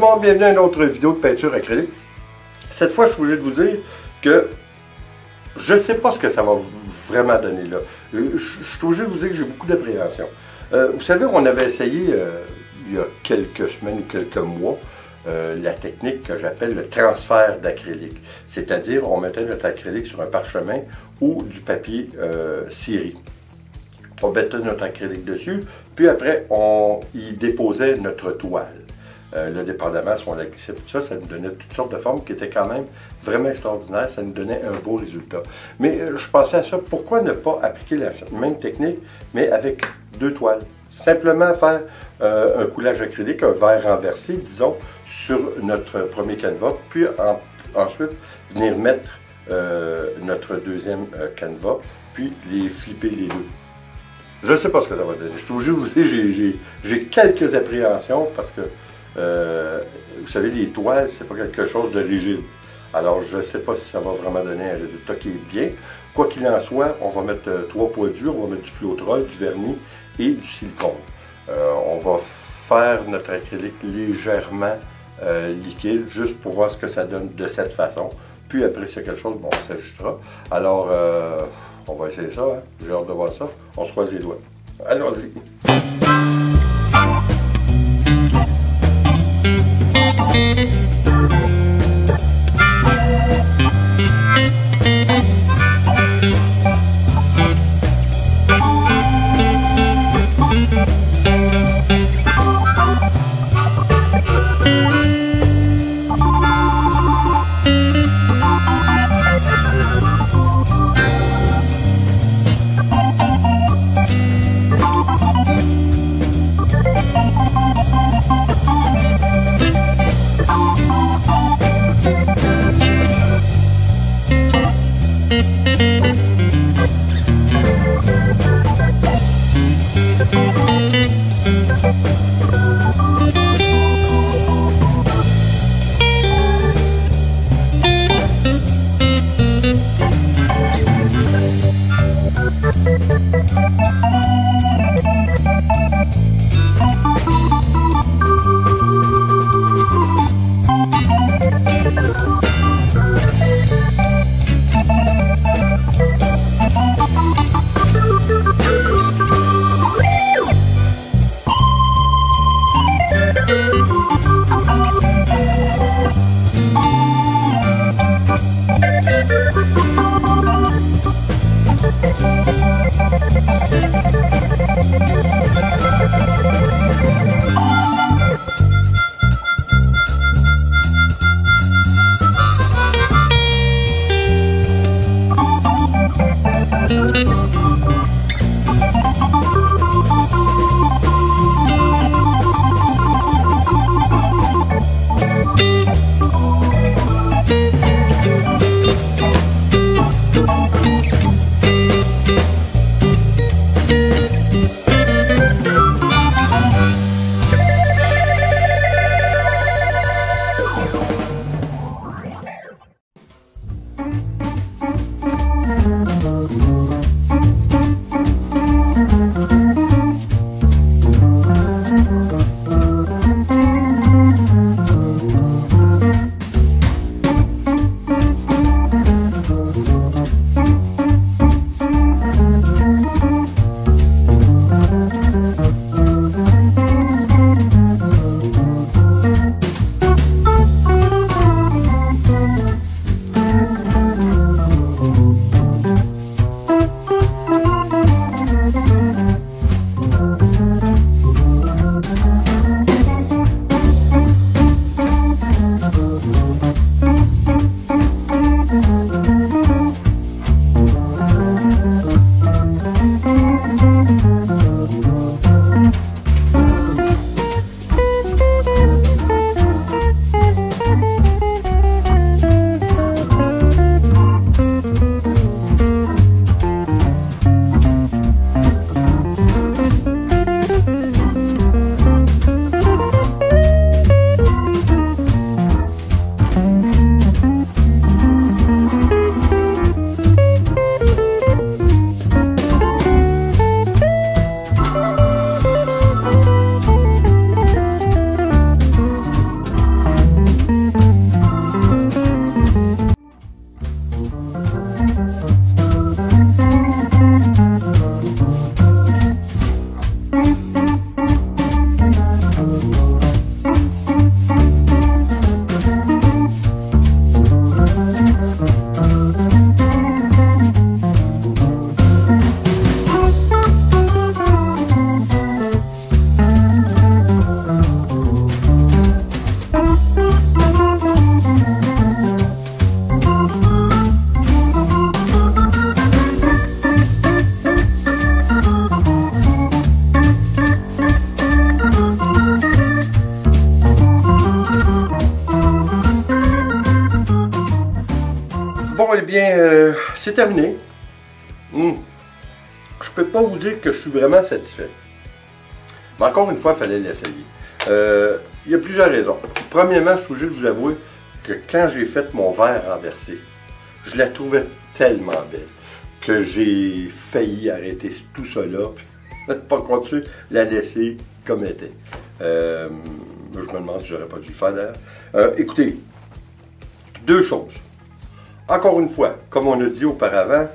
le monde, bienvenue à une autre vidéo de peinture acrylique. Cette fois, je suis obligé de vous dire que je ne sais pas ce que ça va vraiment donner là. Je suis obligé de vous dire que j'ai beaucoup d'appréhension. Vous savez, on avait essayé il y a quelques semaines ou quelques mois la technique que j'appelle le transfert d'acrylique. C'est-à-dire, on mettait notre acrylique sur un parchemin ou du papier ciré. On mettait notre acrylique dessus, puis après, on y déposait notre toile. Là, dépendamment si on la glissait, tout ça, ça nous donnait toutes sortes de formes qui étaient quand même vraiment extraordinaires. Ça nous donnait un beau résultat. Mais je pensais à ça, pourquoi ne pas appliquer la même technique, mais avec deux toiles? Simplement faire un coulage acrylique, un verre renversé, disons, sur notre premier canevas, puis ensuite venir mettre notre deuxième canevas, puis les flipper les deux. Je ne sais pas ce que ça va donner. Je suis obligé de vous dire, j'ai quelques appréhensions parce que, vous savez, les toiles, c'est pas quelque chose de rigide. Alors, je ne sais pas si ça va vraiment donner un résultat qui est bien. Quoi qu'il en soit, on va mettre 3 poids durs, on va mettre du Floetrol, du vernis et du silicone. On va faire notre acrylique légèrement liquide, juste pour voir ce que ça donne de cette façon. Puis après, s'il y a quelque chose, bon, on s'ajustera. Alors, on va essayer ça, hein? J'ai hâte de voir ça. On se croise les doigts. Allons-y! Bon, eh bien, c'est terminé. Je peux pas vous dire que je suis vraiment satisfait. Mais encore une fois, il fallait l'essayer. Il y a plusieurs raisons. Premièrement, je suis obligé de vous avouer que quand j'ai fait mon verre renversé, je la trouvais tellement belle que j'ai failli arrêter tout ça là, puis pas continuer, la laisser comme elle était. Je me demande si j'aurais pas dû le faire d'ailleurs. Écoutez, deux choses. Encore une fois, comme on a dit auparavant,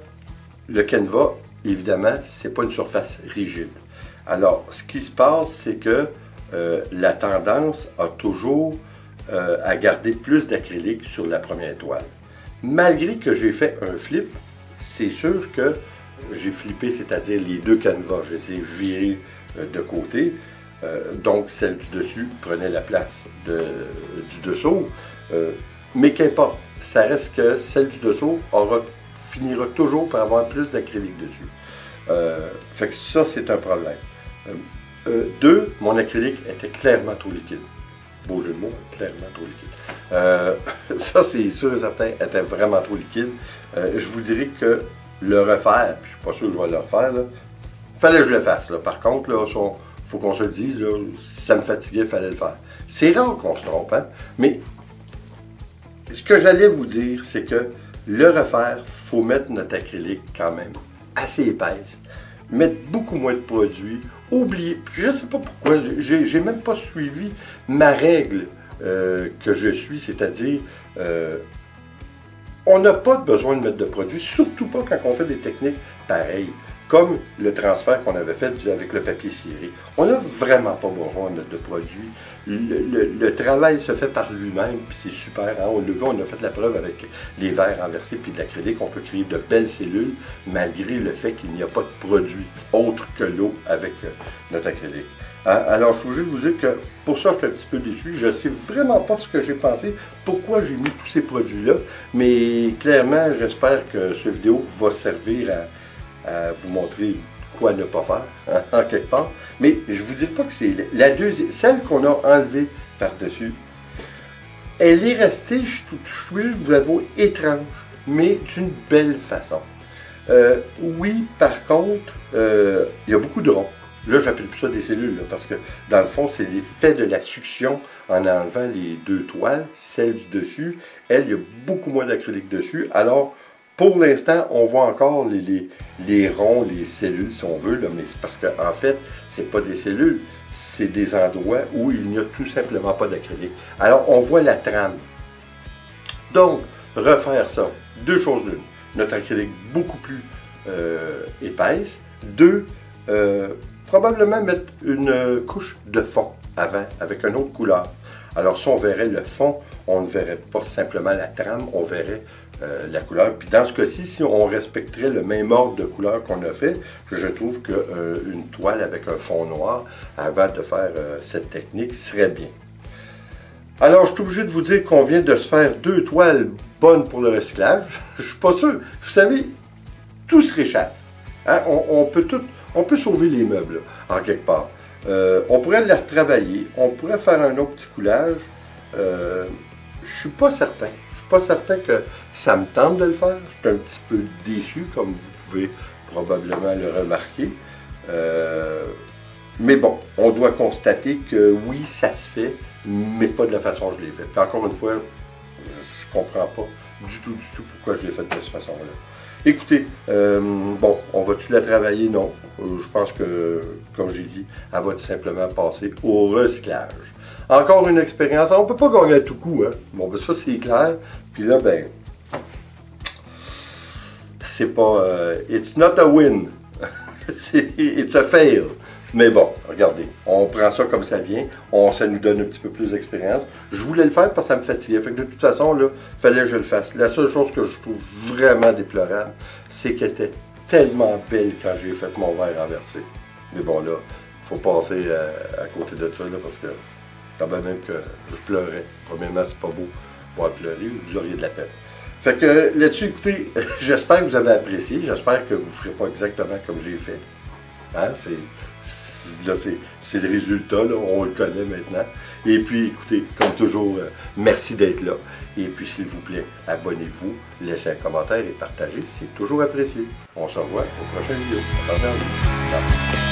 le canevas, évidemment, c'est pas une surface rigide. Alors, ce qui se passe, c'est que la tendance a toujours à garder plus d'acrylique sur la première toile. Malgré que j'ai fait un flip, c'est sûr que j'ai flippé, c'est-à-dire les deux canevas, je les ai virés de côté. Donc, celle du dessus prenait la place du dessous. Mais qu'importe, ça reste que celle du dessous finira toujours par avoir plus d'acrylique dessus. Fait que ça, c'est un problème. Deux, mon acrylique était clairement trop liquide. Beau jeu de mots, clairement trop liquide. Ça, c'est sûr et certain, était vraiment trop liquide. Je vous dirais que le refaire, puis je suis pas sûr que je vais le refaire, là, fallait que je le fasse. Là. Par contre, il faut qu'on se le dise, là, si ça me fatiguait, il fallait le faire. C'est rare qu'on se trompe, hein? Mais ce que j'allais vous dire, c'est que le refaire, il faut mettre notre acrylique quand même assez épaisse, mettre beaucoup moins de produits, oublier, je ne sais pas pourquoi, j'ai même pas suivi ma règle que je suis, c'est-à-dire on n'a pas besoin de mettre de produits, surtout pas quand on fait des techniques pareilles, comme le transfert qu'on avait fait avec le papier ciré. On n'a vraiment pas besoin de mettre de produits. Le travail se fait par lui-même, puis c'est super. Hein? On a fait la preuve avec les verres renversés puis de l'acrylique. On peut créer de belles cellules malgré le fait qu'il n'y a pas de produit autre que l'eau avec notre acrylique. Alors, je suis obligé de vous dire que pour ça, je suis un petit peu déçu. Je ne sais vraiment pas ce que j'ai pensé, pourquoi j'ai mis tous ces produits-là, mais clairement, j'espère que cette vidéo va servir à vous montrer quoi ne pas faire, en quelque part. Mais je ne vous dis pas que c'est la deuxième, celle qu'on a enlevée par-dessus. Elle est restée, je suis obligé de vous avouer, étrange, mais d'une belle façon. Oui, par contre, il y a beaucoup de ronds. Là, j'appelle plus ça des cellules, là, parce que dans le fond, c'est l'effet de la succion en enlevant les deux toiles, celle du dessus. Elle, il y a beaucoup moins d'acrylique dessus. Alors, pour l'instant, on voit encore les ronds, les cellules, si on veut, là, mais c'est parce qu'en fait, c'est pas des cellules, c'est des endroits où il n'y a tout simplement pas d'acrylique. Alors, on voit la trame. Donc, refaire ça, deux choses l'une. Notre acrylique beaucoup plus épaisse. Deux, probablement mettre une couche de fond avant, avec une autre couleur. Alors, si on verrait le fond, on ne verrait pas simplement la trame, on verrait la couleur. Puis dans ce cas-ci, si on respecterait le même ordre de couleur qu'on a fait, je trouve qu'une toile avec un fond noir, avant de faire cette technique, serait bien. Alors, je suis obligé de vous dire qu'on vient de se faire deux toiles bonnes pour le recyclage. Je ne suis pas sûr. Vous savez, tout se réchappe. Hein? On peut sauver les meubles, là, en quelque part. On pourrait les retravailler. On pourrait faire un autre petit coulage. Je suis pas certain. Je suis pas certain que ça me tente de le faire. Je suis un petit peu déçu, comme vous pouvez probablement le remarquer. Mais bon, on doit constater que oui, ça se fait, mais pas de la façon dont je l'ai fait. Puis encore une fois, je comprends pas du tout pourquoi je l'ai fait de cette façon-là. Écoutez, bon, on va-tu la travailler? Non. Je pense que, comme j'ai dit, elle va tout simplement passer au recyclage. Encore une expérience. On ne peut pas gagner à tout coup, hein? Bon, ben ça, c'est clair. Puis là, ben, c'est pas... it's not a win. It's a fail. Mais bon, regardez, on prend ça comme ça vient, ça nous donne un petit peu plus d'expérience. Je voulais le faire parce que ça me fatiguait, fait que de toute façon, là, il fallait que je le fasse. La seule chose que je trouve vraiment déplorable, c'est qu'elle était tellement belle quand j'ai fait mon verre renversé. Mais bon, là, il faut passer à côté de ça, là, parce que quand même que je pleurais. Premièrement, c'est pas beau voir pleurer, vous auriez de la peine. Fait que là-dessus, écoutez, j'espère que vous avez apprécié, j'espère que vous ne ferez pas exactement comme j'ai fait. Hein? Là, c'est le résultat, là, on le connaît maintenant. Et puis, écoutez, comme toujours, merci d'être là. Et puis, s'il vous plaît, abonnez-vous, laissez un commentaire et partagez. C'est toujours apprécié. On se revoit au prochain vidéo. Ciao.